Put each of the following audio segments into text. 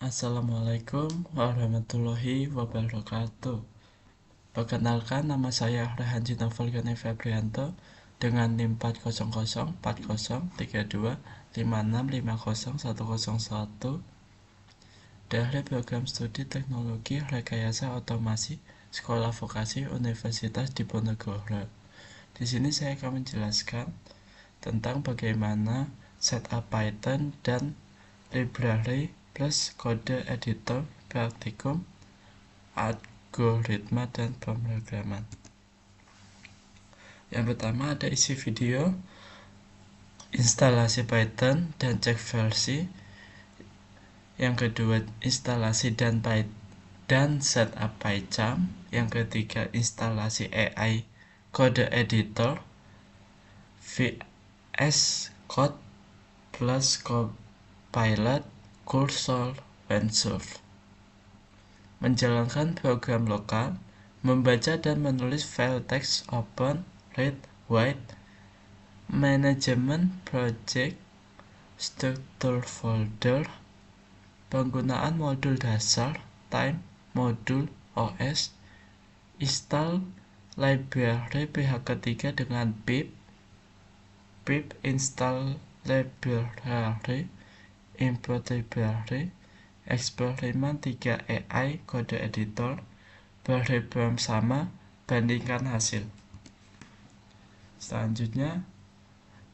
Assalamualaikum warahmatullahi wabarakatuh. Perkenalkan, nama saya Rehanji Novelgani Febrianto dengan NIM 400403256501001 dari program studi teknologi rekayasa otomasi Sekolah Vokasi Universitas Diponegoro. Di sini saya akan menjelaskan tentang bagaimana setup Python dan library plus kode editor praktikum algoritma dan pemrograman. Yang pertama ada isi video, instalasi Python dan cek versi. Yang kedua instalasi dan setup PyCharm. Yang ketiga instalasi AI kode editor VS Code plus Copilot Cursor Windsurf. Menjalankan program lokal, membaca dan menulis file teks open, read, write, manajemen project, struktur folder, penggunaan modul dasar, time, modul, OS, install library pihak ketiga dengan pip install library, import library, eksperimen 3 AI kode editor, program sama, bandingkan hasil. Selanjutnya,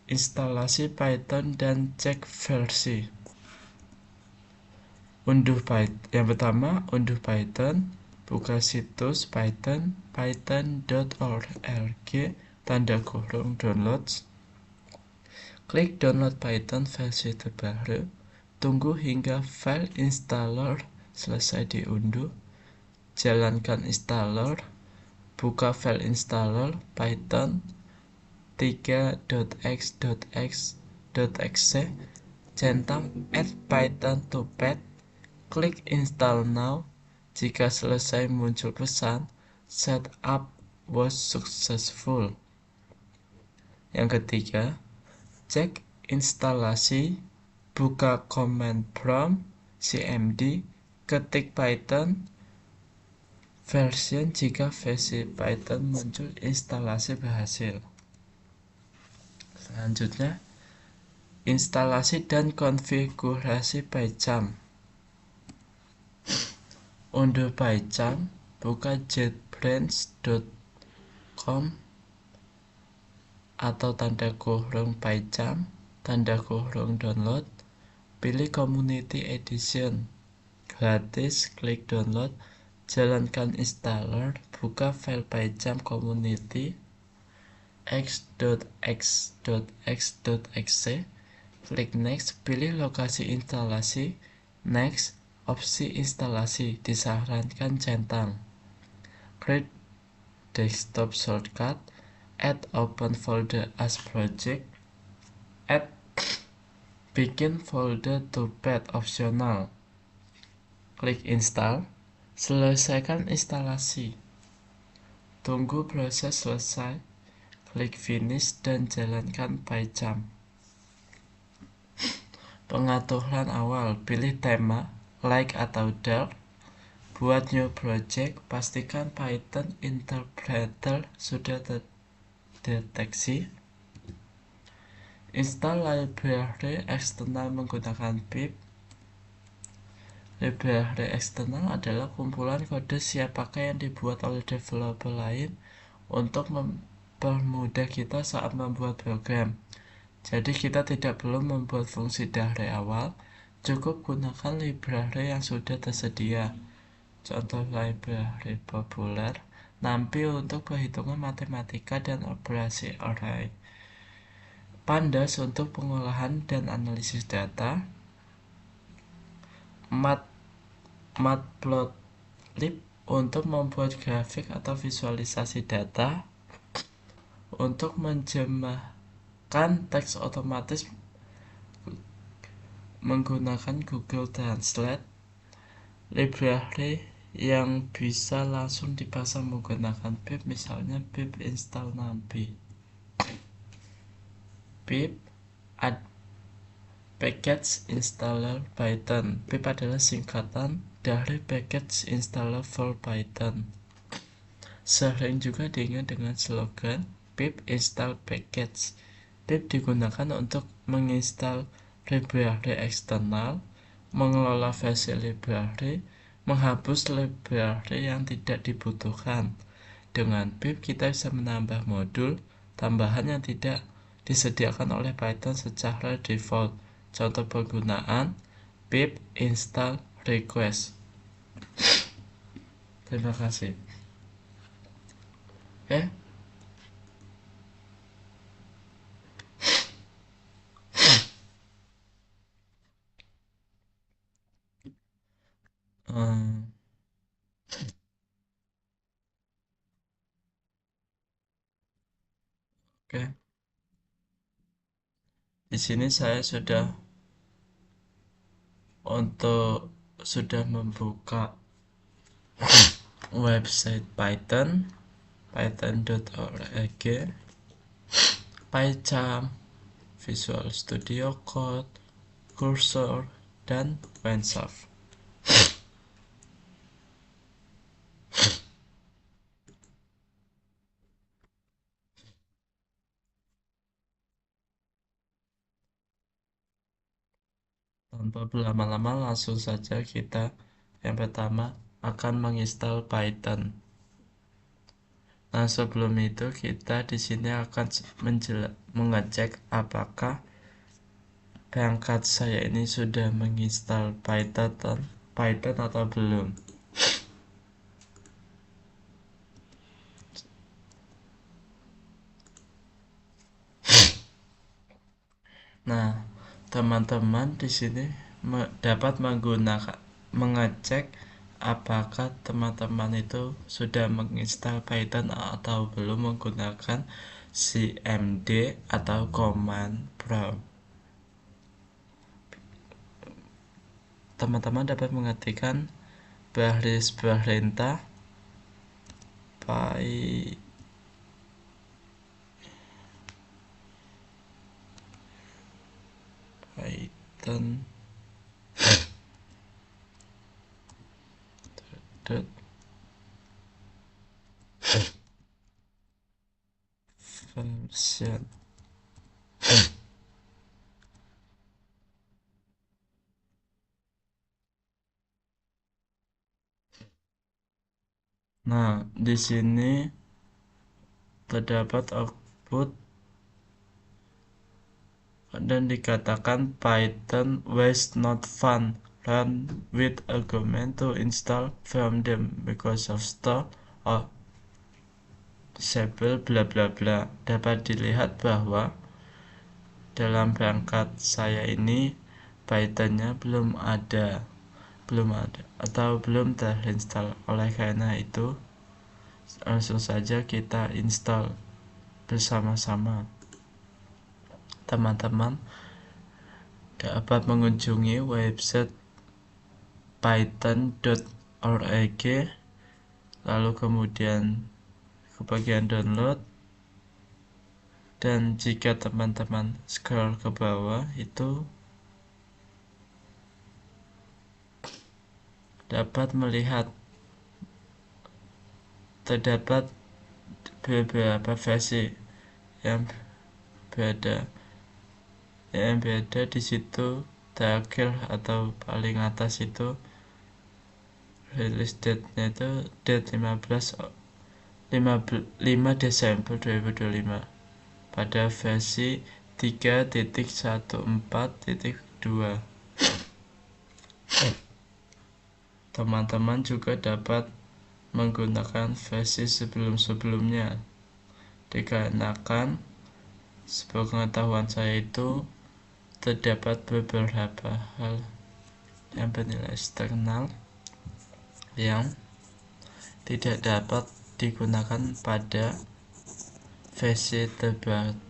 instalasi Python dan cek versi. Yang pertama, unduh Python, buka situs Python, python.org, downloads. Klik download Python versi terbaru. Tunggu hingga file installer selesai diunduh. Jalankan installer. Buka file installer Python 3.x.x.exe. Centang add Python to pad. Klik install now. Jika selesai muncul pesan setup was successful. Yang ketiga, cek instalasi. Buka command prompt cmd, ketik Python version. Jika versi Python muncul, instalasi berhasil. Selanjutnya, instalasi dan konfigurasi PyCharm. Unduh PyCharm, buka jetbrains.com atau _PyCharm, download. Pilih Community Edition gratis, klik download, jalankan installer, buka file PyCharm community x.x.x.exe, klik next, pilih lokasi instalasi, next, opsi instalasi, disarankan centang, create desktop shortcut, add open folder as project, add bikin folder to pad opsional. Klik install. Selesaikan instalasi. Tunggu proses selesai. Klik finish dan jalankan PyCharm. Pengaturan awal, pilih tema like atau dark. Buat new project, pastikan Python interpreter sudah terdeteksi. Install library eksternal menggunakan pip. Library eksternal adalah kumpulan kode siap pakai yang dibuat oleh developer lain untuk mempermudah kita saat membuat program. Jadi kita tidak perlu membuat fungsi dari awal, cukup gunakan library yang sudah tersedia. Contoh library populer, NumPy untuk perhitungan matematika dan operasi array, Pandas untuk pengolahan dan analisis data, Matplotlib untuk membuat grafik atau visualisasi data, untuk menerjemahkan teks otomatis menggunakan Google Translate, library yang bisa langsung dipasang menggunakan pip, misalnya pip install NumPy. Pip Package Installer Python. pip adalah singkatan dari Package Installer for Python. Sering juga diingat dengan slogan pip install package. Pip digunakan untuk menginstal library eksternal, mengelola versi library, menghapus library yang tidak dibutuhkan. Dengan pip kita bisa menambah modul tambahan yang tidak disediakan oleh Python secara default. Contoh penggunaan pip install request. Terima kasih. Oke. Oke. Di sini saya sudah membuka website Python, python.org, PyCharm, Visual Studio Code, Cursor, dan OneSoft. Tanpa berlama-lama langsung saja kita yang pertama akan menginstal Python. Nah, sebelum itu kita di sini akan mengecek apakah perangkat saya ini sudah menginstal Python atau belum. Nah, teman-teman di sini dapat mengecek apakah teman-teman itu sudah menginstal Python atau belum menggunakan cmd atau command prompt. Teman-teman dapat mengetikkan baris perintah Python version. Nah, di sini terdapat output dan dikatakan Python was not fun run with argument to install from the Microsoft Store or disable bla bla bla. Dapat dilihat bahwa dalam perangkat saya ini Pythonnya belum ada atau belum terinstall. Oleh karena itu langsung saja kita install bersama-sama. Teman-teman dapat mengunjungi website python.org, lalu kemudian ke bagian download, dan jika teman-teman scroll ke bawah itu dapat melihat terdapat beberapa versi yang beda di situ. Terakhir atau paling atas itu release date-nya itu date 5 Desember 2025 pada versi 3.14.2. Teman-teman juga dapat menggunakan versi sebelum-sebelumnya, dikarenakan sepengetahuan saya itu terdapat beberapa hal yang bernilai eksternal yang tidak dapat digunakan pada versi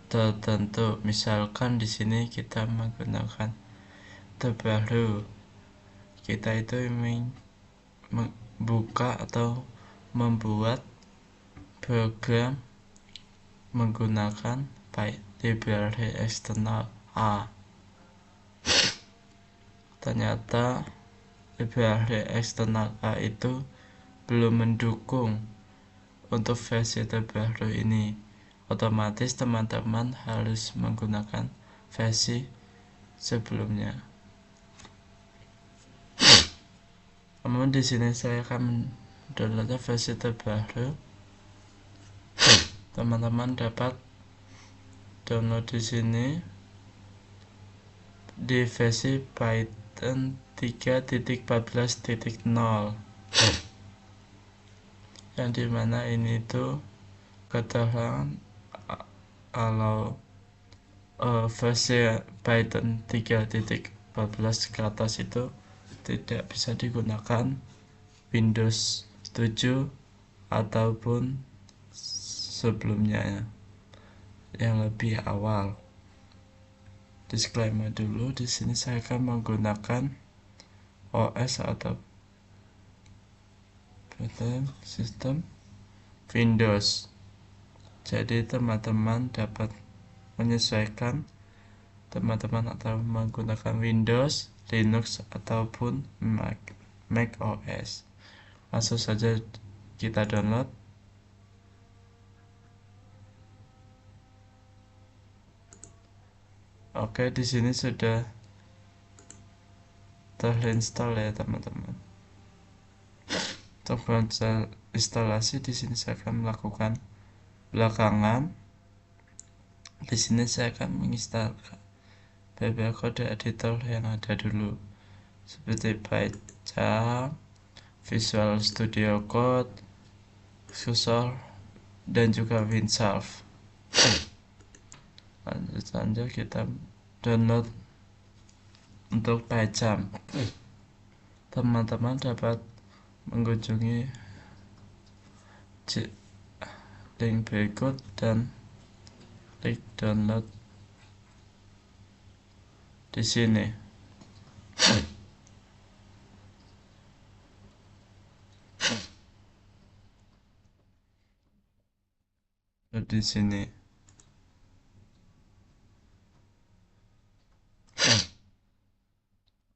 tertentu. Misalkan di sini kita menggunakan terbaru, kita itu membuka atau membuat program menggunakan library eksternal A. ternyata library eksternal A itu belum mendukung untuk versi terbaru ini. Otomatis teman-teman harus menggunakan versi sebelumnya. Namun di sini saya akan mendownload versi terbaru. Teman-teman dapat download di sini di versi Python 3.14.0 yang dimana ini itu keterangan kalau versi Python 3.14 ke atas itu tidak bisa digunakan Windows 7 ataupun sebelumnya yang lebih awal. Disclaimer dulu, di sini saya akan menggunakan OS atau sistem Windows. Jadi teman-teman dapat menyesuaikan teman-teman atau menggunakan Windows, Linux ataupun Mac OS. Langsung saja kita download. Oke, di sini sudah terinstall ya teman-teman. Untuk instalasi di sini saya akan melakukan belakangan. Di sini saya akan menginstalkan beberapa kode editor yang ada dulu, seperti PyCharm, Visual Studio Code, Cursor, dan juga WinSource. Lanjut saja kita download untuk PyCharm. Teman-teman dapat mengunjungi link berikut dan klik download di sini. Di sini.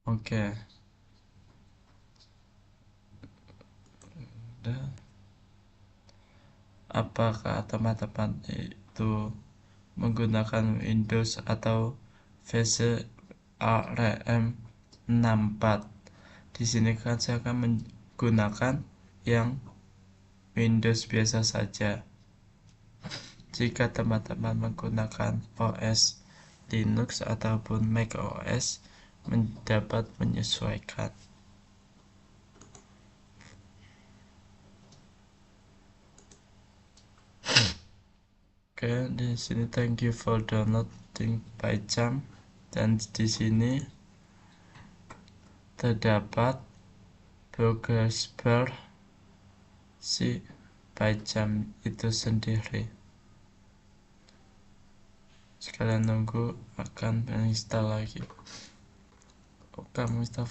Oke. Apakah teman-teman itu menggunakan Windows atau versi ARM 64? Di sini kan saya akan menggunakan yang Windows biasa saja. Jika teman-teman menggunakan OS Linux ataupun Mac OS, dapat menyesuaikan. Oke, di sini thank you for downloading PyCharm, dan di sini terdapat progress bar si PyCharm itu sendiri. Sekalian nunggu akan menginstal lagi. Kamu install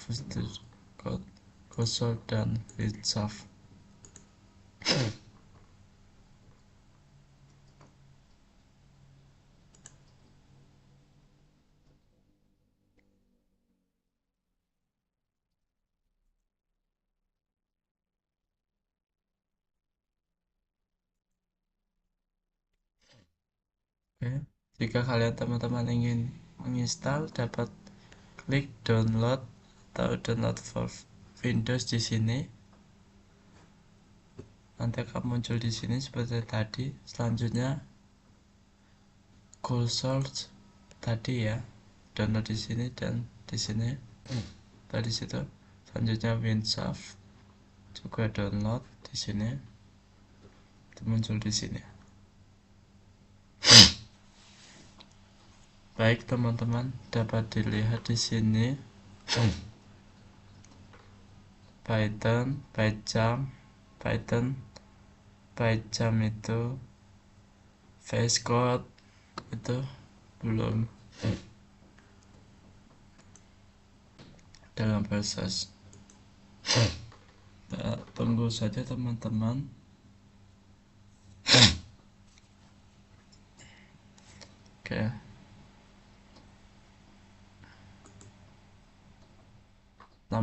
Code, Cursor, dan WinSource. Oke. Jika kalian teman-teman ingin menginstal, dapat klik download atau download for Windows di sini. Nanti akan muncul di sini seperti tadi. Selanjutnya Cursor tadi ya, download di sini dan di sini. Tadi situ. Selanjutnya WinSource juga download di sini. Itu muncul di sini. Baik teman-teman, dapat dilihat di sini Python, PyCharm itu VS Code itu belum dalam proses. Tunggu saja teman-teman. Oke.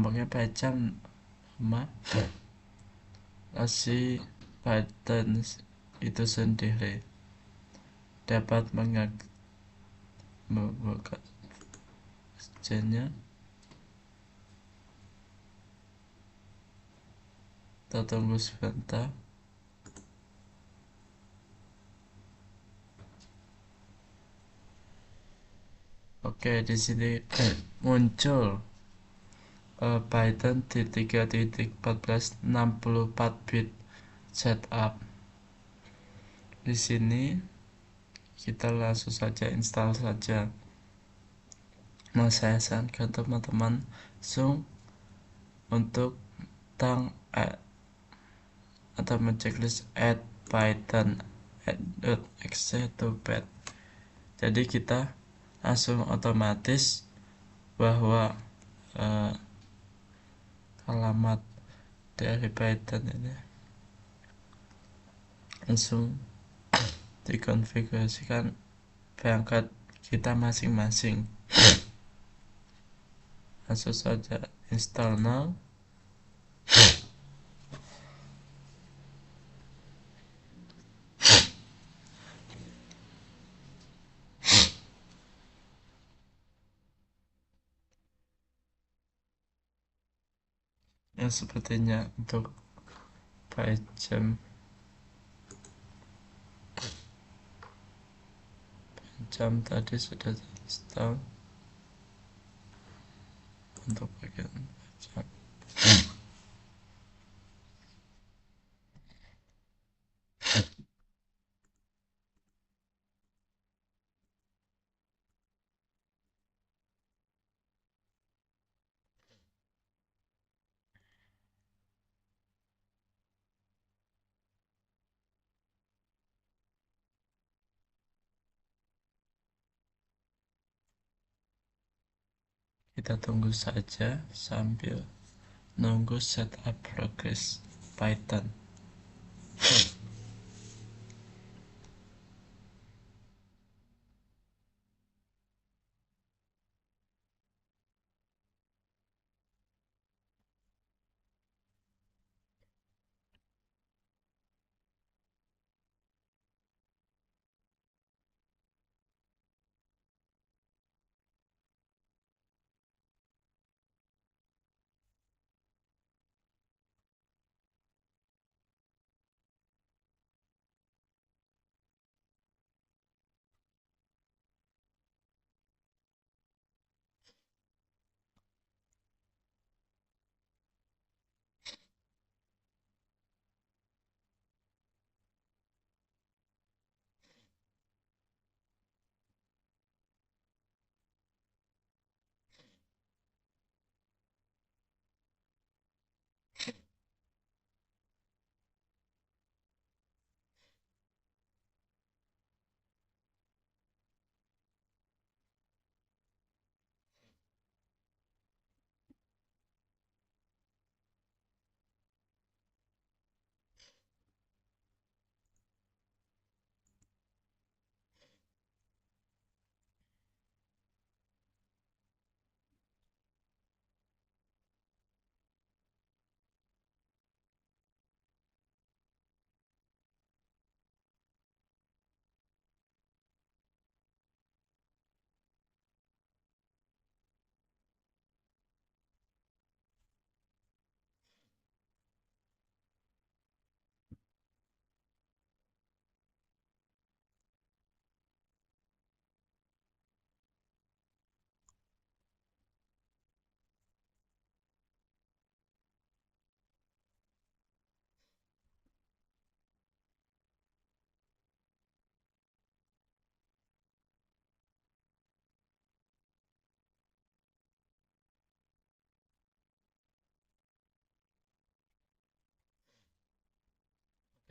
nampaknya PyCharm kasih Python itu sendiri dapat membuka nya. Kita tunggu sebentar. Oke, di sini muncul Python di 3.14 bit setup. Di sini kita langsung saja install saja. Nah, saya sarankan teman-teman langsung untuk atau menceklis add python add.exe to pad. Jadi kita langsung otomatis bahwa alamat dari Python ini langsung dikonfigurasikan perangkat kita masing-masing. Langsung saja install now. Yang sepertinya untuk PyCharm tadi sudah install. Untuk bagian PyCharm kita tunggu saja sambil nunggu setup progress Python.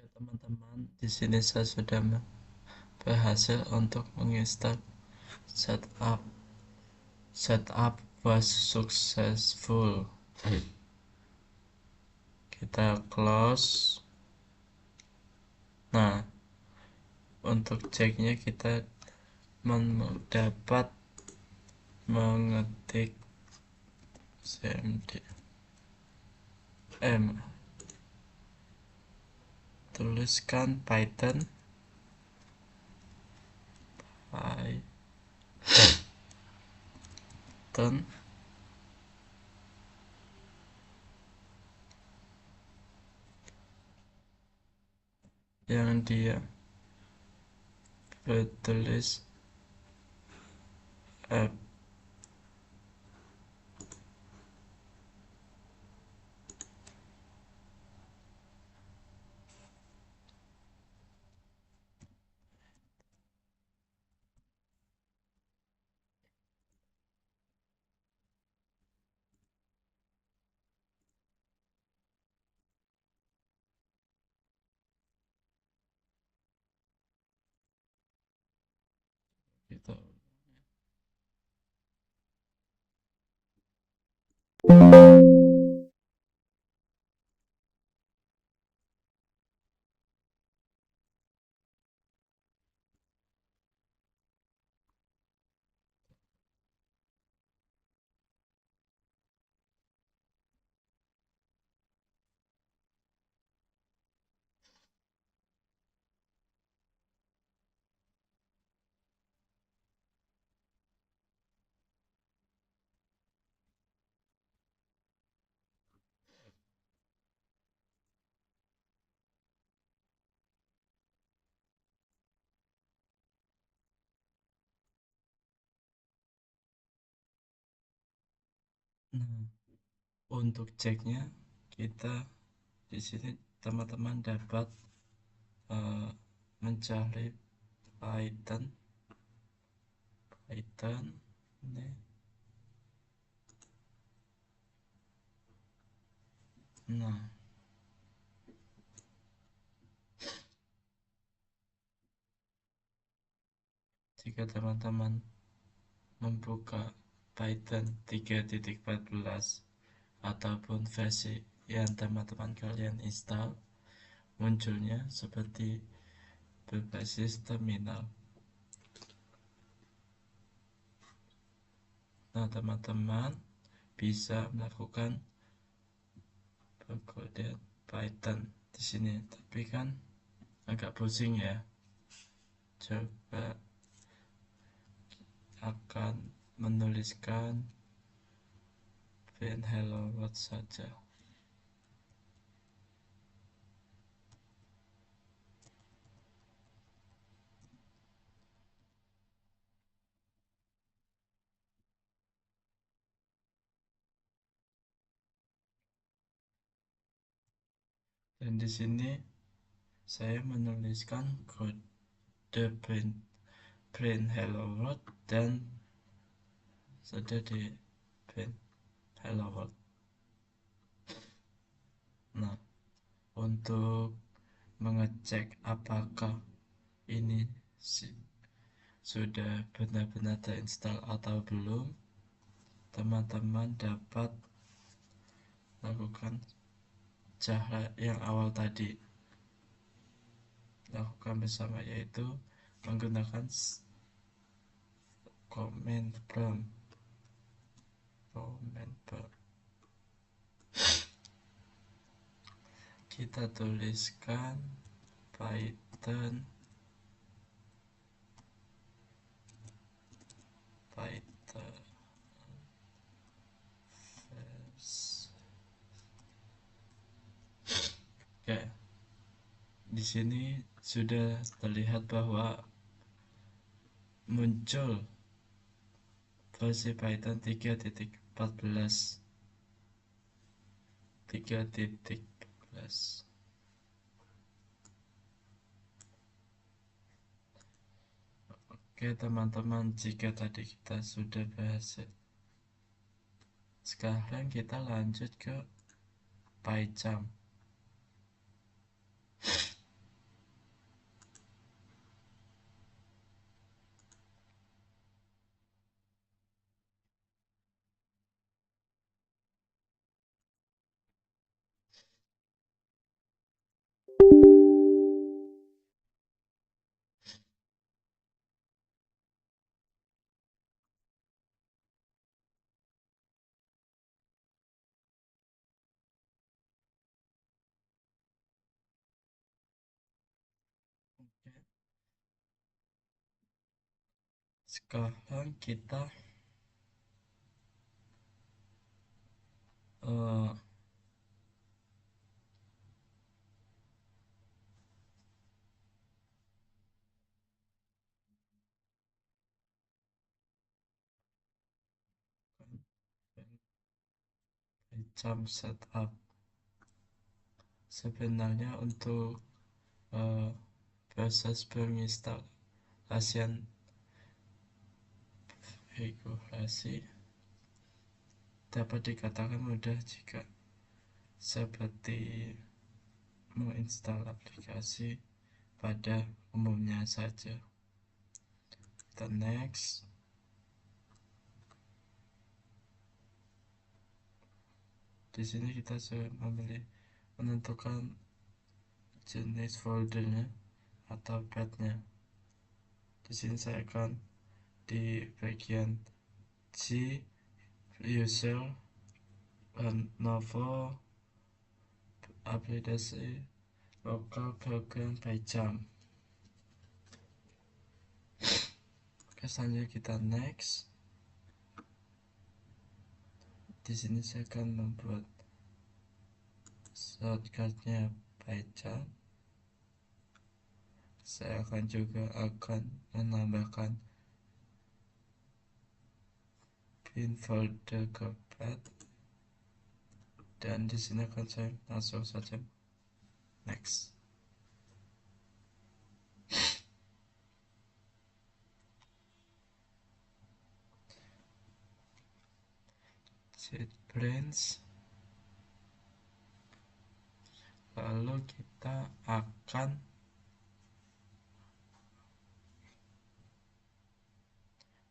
Oke teman-teman, di sini saya sudah berhasil untuk menginstal setup was successful. Kita close. Nah, untuk ceknya kita dapat mengetik cmd tuliskan Python Python yang dia bertulis app gitu. Nah, untuk ceknya kita di sini teman-teman dapat mencari Python ini. Nah, jika teman-teman membuka Python 3.14 ataupun versi yang teman-teman kalian install, munculnya seperti berbasis terminal. Nah, teman-teman bisa melakukan pengkodean Python di sini, tapi kan agak pusing ya. Coba akan menuliskan print hello world saja. Dan di sini saya menuliskan kode print hello world dan sudah di print hello world. Nah, untuk mengecek apakah ini sudah benar-benar terinstall atau belum, teman-teman dapat lakukan cara yang awal tadi, lakukan bersama, yaitu menggunakan command prompt. Kita tuliskan Python Oke, di sini sudah terlihat bahwa muncul versi Python 3.14. Oke teman-teman, jika tadi kita sudah berhasil, sekarang kita lanjut ke PyCharm. Sekarang kita uh, jam setup. Sebenarnya untuk uh, proses penginstalasian regulasi dapat dikatakan mudah jika seperti menginstal aplikasi pada umumnya saja. Kita next. Di sini kita sudah menentukan jenis foldernya atau pathnya. Di sini saya akan di bagian G user novel aplikasi local program by jam. Oke, selanjutnya kita next. Di sini saya akan membuat shortcutnya by jam. Saya akan juga menambahkan pin folder ke path, dan di sini akan saya langsung saja next. JetBrains. Lalu kita akan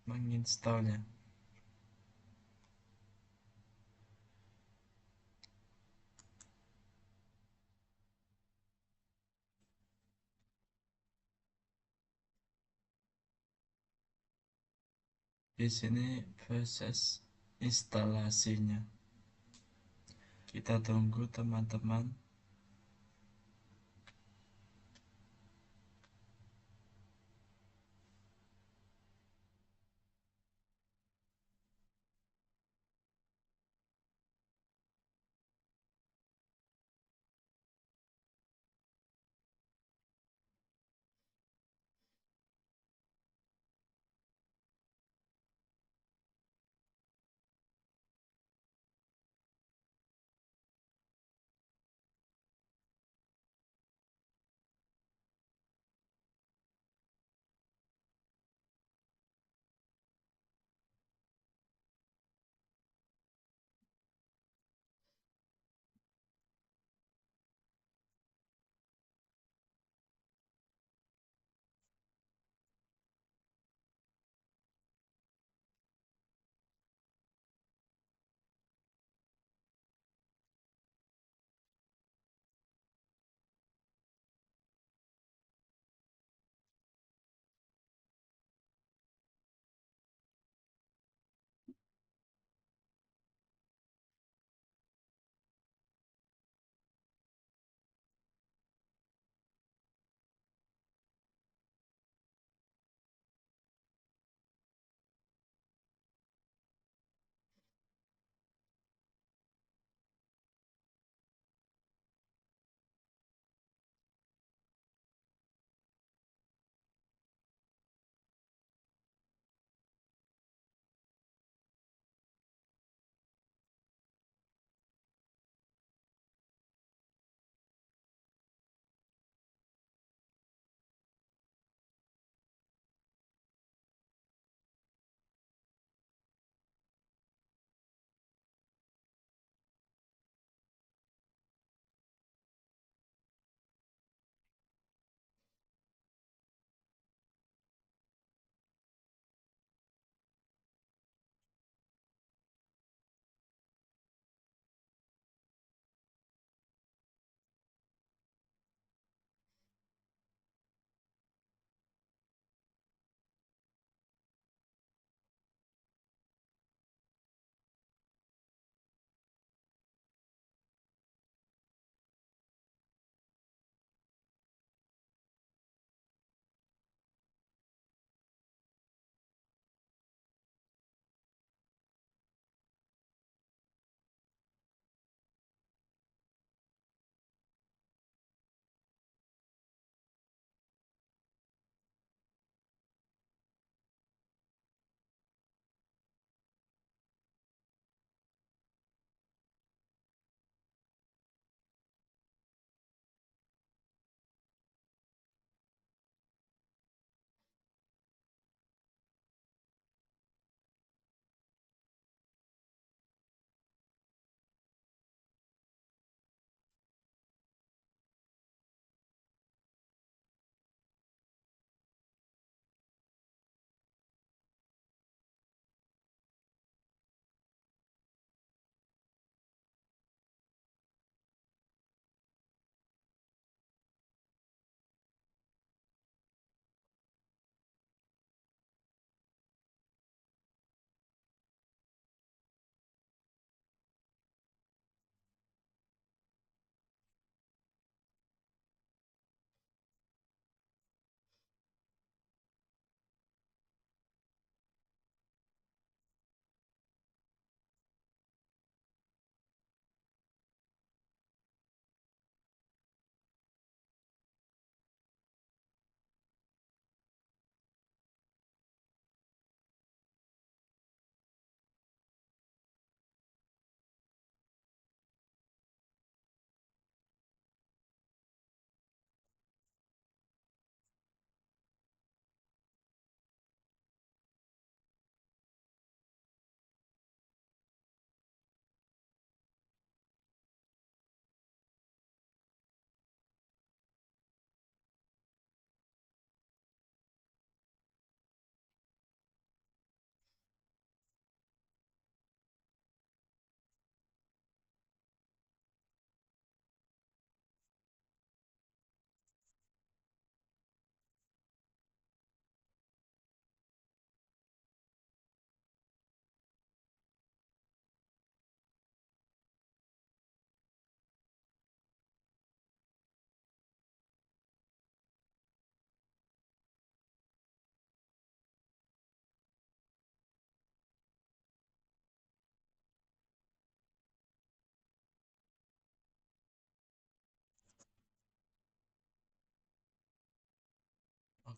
menginstalnya. Di sini proses instalasinya. Kita tunggu teman-teman.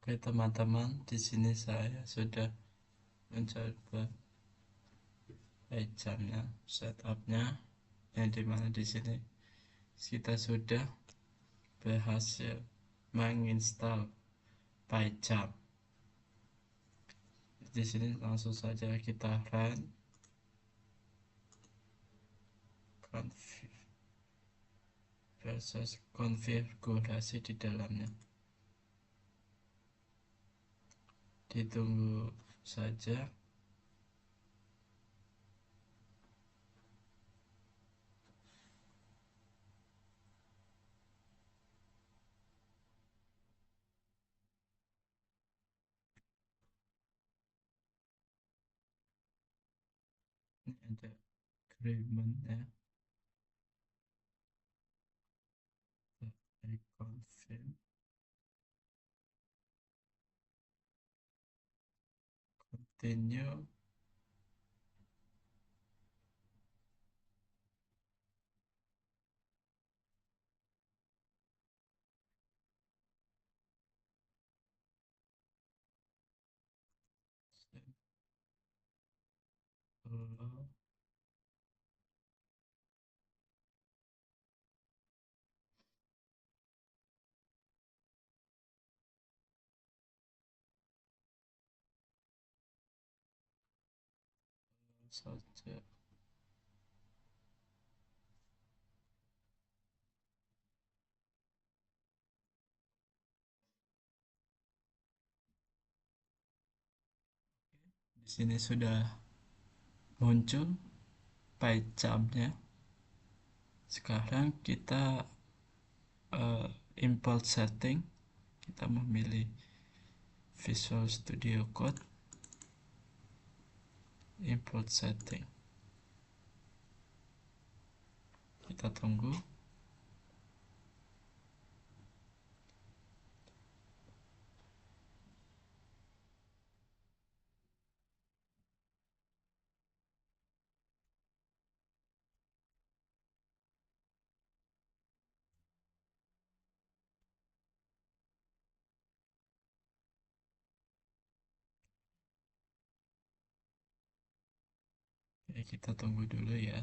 Oke teman-teman, di sini saya sudah mencoba jamnya, setupnya, yang dimana di sini kita sudah berhasil menginstal PyCharm. Di sini langsung saja kita run proses konfigurasi di dalamnya. Ditunggu saja. Ini ada agreement-nya. I confirm, continue. Follow saja. Di sini sudah muncul PyCharm-nya. Sekarang kita import setting. Kita memilih Visual Studio Code, import setting. Kita tunggu. Oke, kita tunggu dulu ya.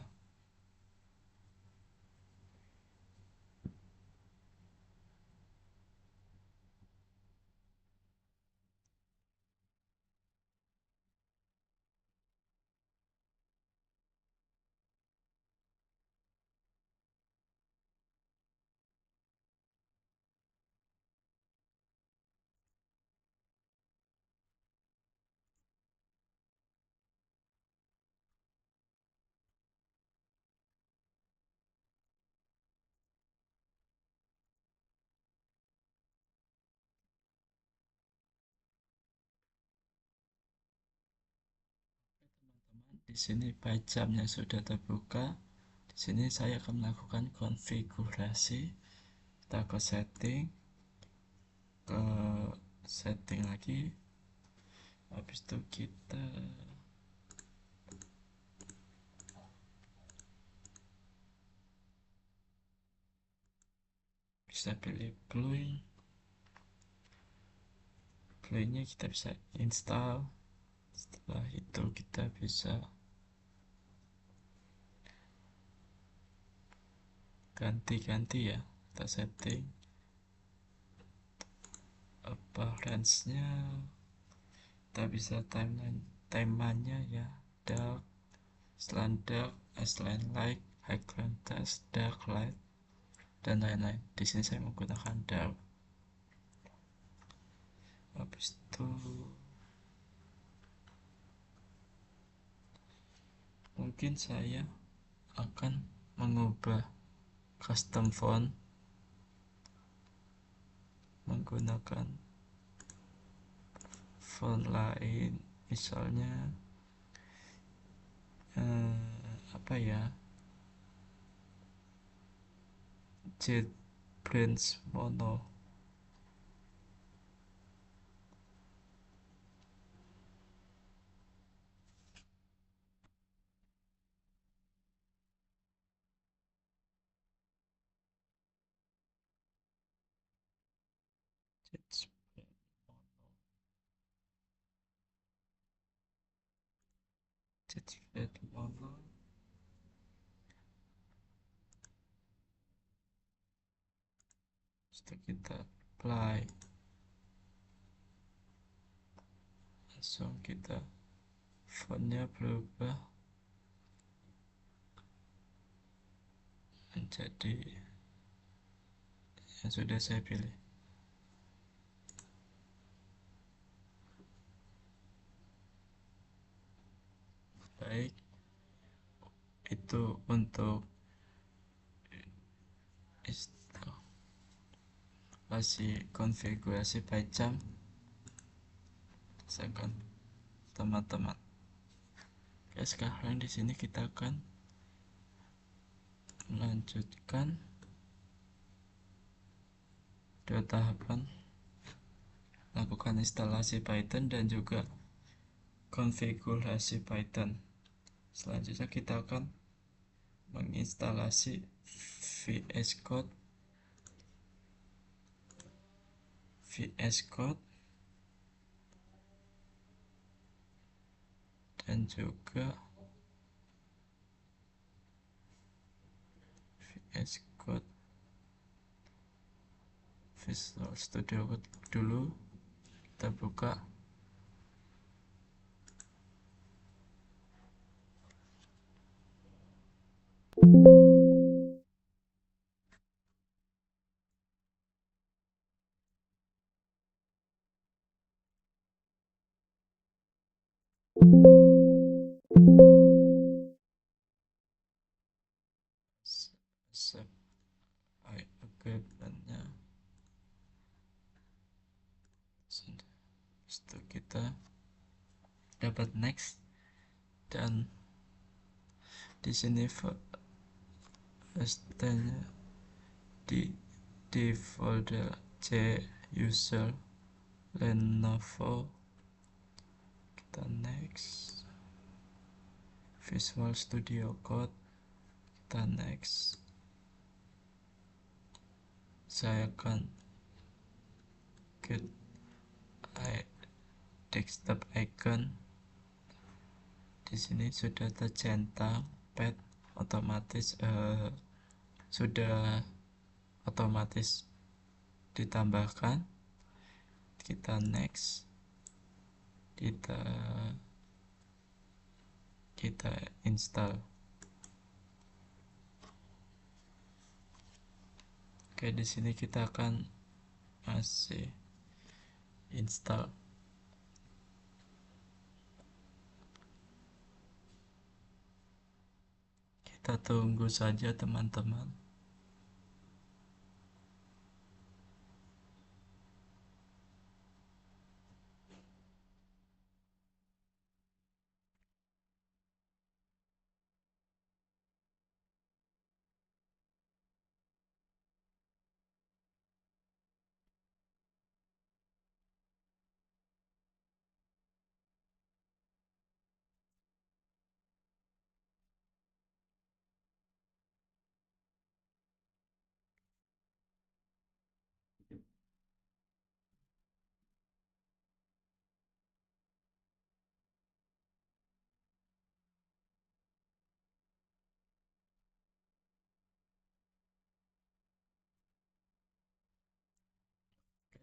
Teman-teman, di sini PyCharm-nya sudah terbuka. Di sini saya akan melakukan konfigurasi. Kita ke setting lagi. Habis itu kita bisa pilih plugin-nya kita bisa install. Setelah itu kita bisa ganti-ganti ya, kita setting appearance-nya, kita bisa temanya ya, dark, slant dark, slant light, high contrast, dark light, dan lain-lain. Di sini saya menggunakan dark. Habis itu mungkin saya akan mengubah custom font menggunakan font lain, misalnya apa ya, JetBrains Mono. JetBrains jadi get mono, setelah kita apply langsung kita fontnya berubah menjadi yang sudah saya pilih. Baik, itu untuk instalasi konfigurasi PyCharm. Misalkan teman-teman, oke, sekarang di sini kita akan melanjutkan dua tahapan, lakukan instalasi Python dan juga konfigurasi Python. Selanjutnya kita akan menginstalasi VS Code dan juga VS Code Visual Studio Code dulu. Kita buka. Accept I agree-nya. Setelah kita dapat next, dan di sini first-nya di folder C user Lenovo. Kita next. Visual Studio Code, kita next. Saya akan get desktop icon. Di sini sudah tercentang pad otomatis, sudah otomatis ditambahkan. Kita next, kita install. Oke, di sini kita akan masih install. Kita tunggu saja teman-teman.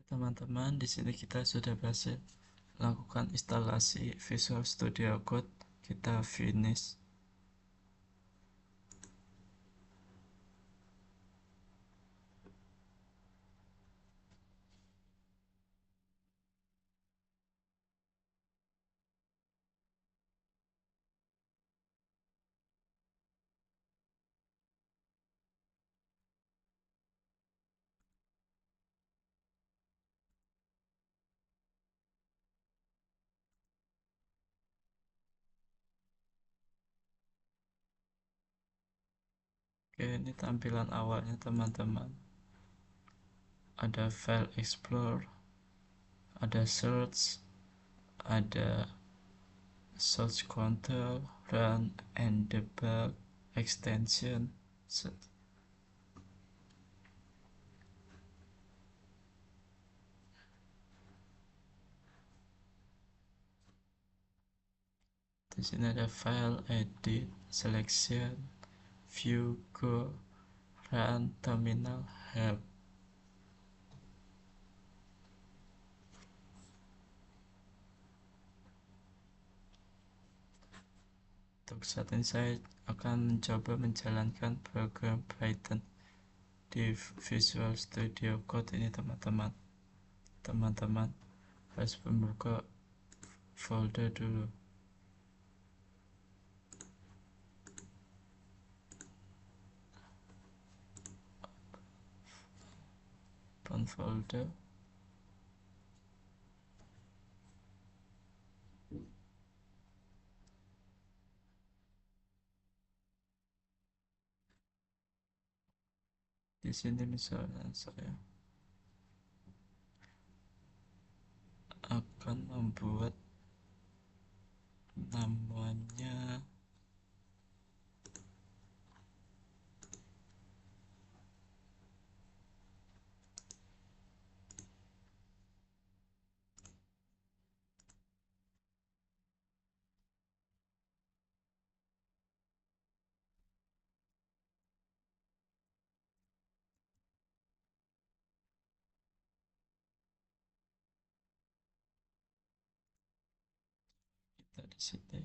Teman-teman, di sini kita sudah berhasil lakukan instalasi Visual Studio Code. Kita finish. Oke, ini tampilan awalnya teman-teman. Ada file explore, ada search, ada source control, run and debug, extension. Di sini ada file, edit, selection, view, go, run, terminal, help. Untuk saat ini saya akan mencoba menjalankan program Python di Visual Studio Code ini, teman-teman. Teman-teman harus membuka folder dulu. Open folder. Di sini misalnya saya akan membuat namanya kita di sini.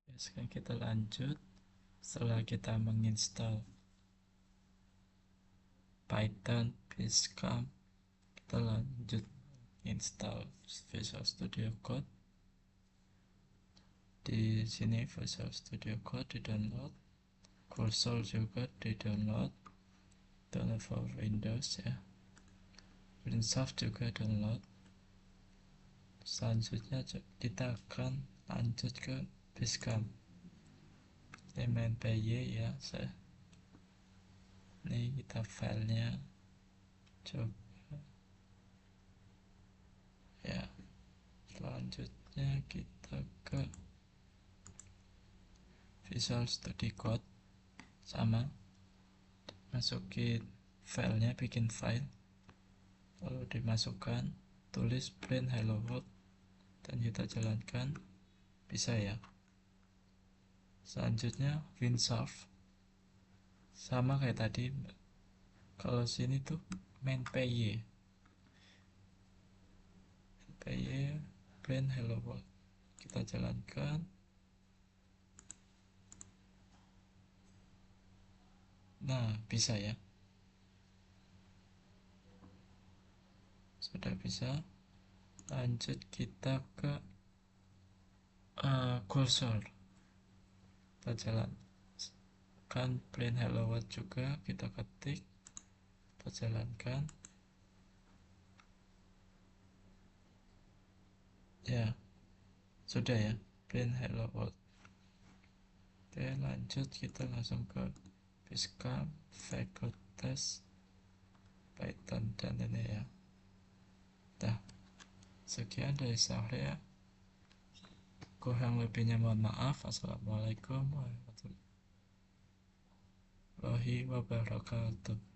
Oke, sekarang kita lanjut. Setelah kita menginstal Python, Basecamp, kita lanjut install Visual Studio Code. Di sini Visual Studio Code di download, Cursor juga di download for Windows ya. WinSoft juga download. Selanjutnya kita akan lanjut ke Basecamp. Ini main PY ya, ini kita filenya coba ya. Selanjutnya kita ke Visual Studio Code, sama, masukin filenya, bikin file, lalu dimasukkan, tulis print hello world, dan kita jalankan. Bisa ya. Selanjutnya WinSoft, sama kayak tadi. Kalau sini tuh main PY print hello world, kita jalankan. Nah, bisa ya. Sudah bisa. Lanjut kita ke cursor. Kita jalankan print hello world juga, kita ketik, kita jalankan. Ya, sudah ya, print hello world. Oke, lanjut kita langsung ke Basecamp, Faculties, Python, dan ini ya. Dah, sekian dari saya. Kurang lebihnya mohon maaf. Assalamualaikum warahmatullahi wabarakatuh.